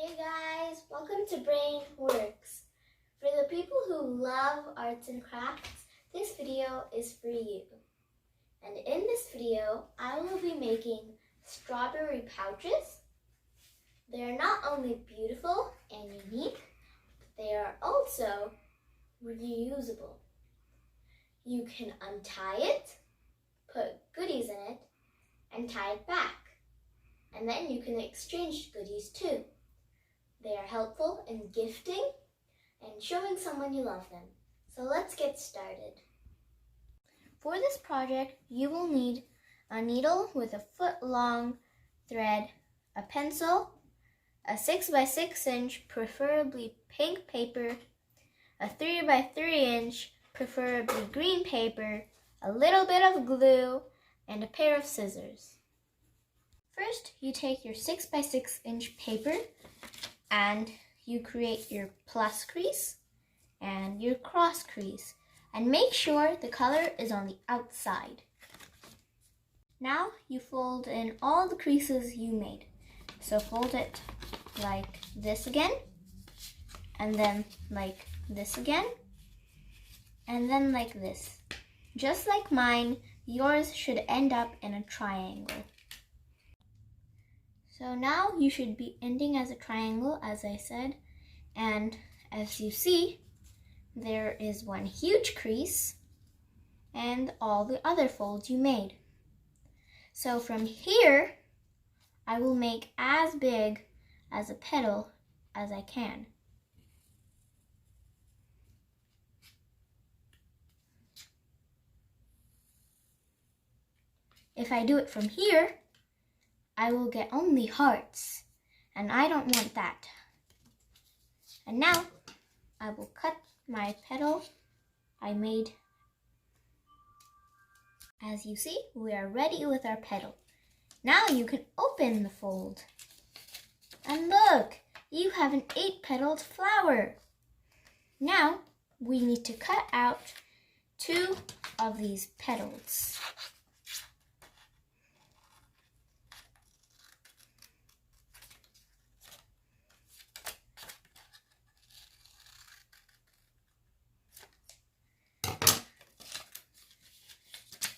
Hey guys, welcome to Brain Works. For the people who love arts and crafts, this video is for you. And in this video, I will be making strawberry pouches. They are not only beautiful and unique, but they are also reusable. You can untie it, put goodies in it, and tie it back. And then you can exchange goodies too. They are helpful in gifting and showing someone you love them. So let's get started. For this project, you will need a needle with a foot-long thread, a pencil, a 6x6" preferably pink paper, a 3x3" preferably green paper, a little bit of glue, and a pair of scissors. First, you take your 6x6" paper and you create your plus crease and your cross crease, and make sure the color is on the outside. Now you fold in all the creases you made. So fold it like this again, and then like this again, and then like this. Just like mine, yours should end up in a triangle. So now you should be ending as a triangle, as I said, and as you see, there is one huge crease and all the other folds you made. So from here, I will make as big as a petal as I can. If I do it from here, I will get only hearts, and I don't want that. And now, I will cut my petal I made. As you see, we are ready with our petal. Now you can open the fold. And look, you have an 8-petaled flower. Now, we need to cut out 2 of these petals.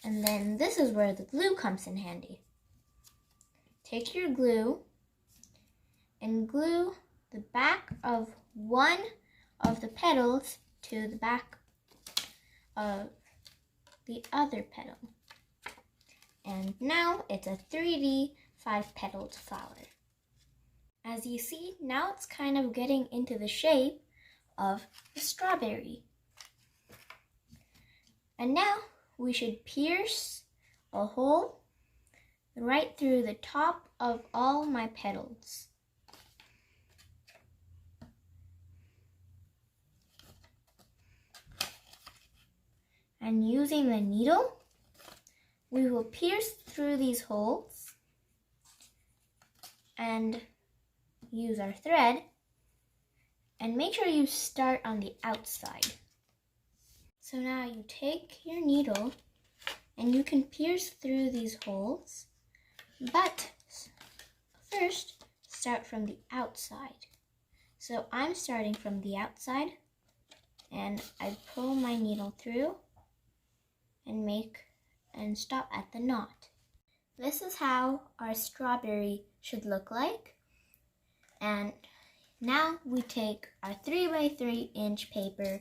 And then this is where the glue comes in handy. Take your glue and glue the back of one of the petals to the back of the other petal. And now it's a 3D 5-petaled flower. As you see, now it's kind of getting into the shape of a strawberry. And now we should pierce a hole right through the top of all my petals. And using the needle, we will pierce through these holes and use our thread, and make sure you start on the outside. So now you take your needle and you can pierce through these holes, but first start from the outside. So I'm starting from the outside, and I pull my needle through and stop at the knot. This is how our strawberry should look like. And now we take our 3x3" paper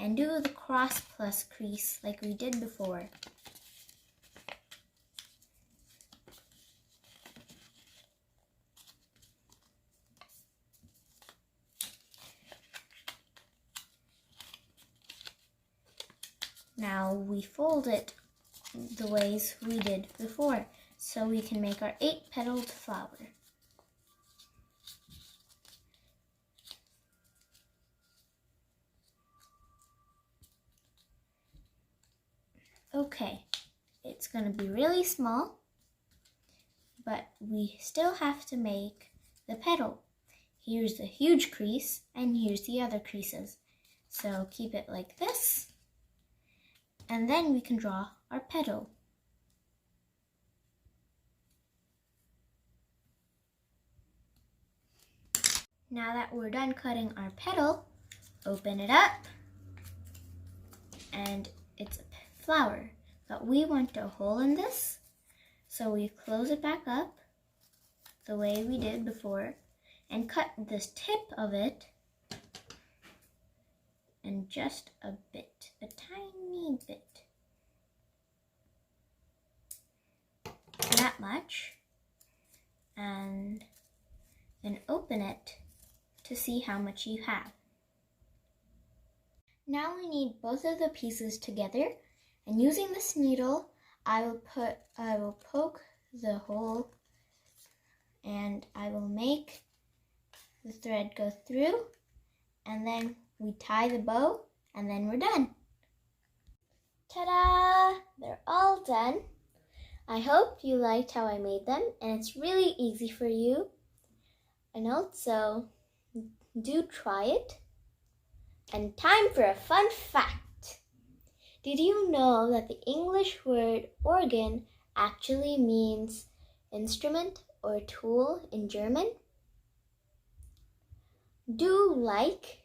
and do the cross plus crease like we did before. Now we fold it the ways we did before, so we can make our 8-petaled flower. Okay, it's going to be really small, but we still have to make the petal. Here's the huge crease, and here's the other creases. So keep it like this, and then we can draw our petal. Now that we're done cutting our petal, open it up, and it's a flower. But we want a hole in this, so we close it back up the way we did before and cut this tip of it and just a bit, a tiny bit. That much. And then open it to see how much you have. Now we need both of the pieces together, and using this needle, I will poke the hole and I will make the thread go through, and then we tie the bow, and then we're done. Ta-da! They're all done. I hope you liked how I made them, and it's really easy for you. And also, do try it. And time for a fun fact. Did you know that the English word organ actually means instrument or tool in German? Do like,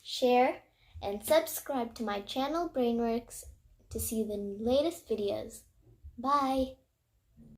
share, and subscribe to my channel Brainworks to see the latest videos. Bye!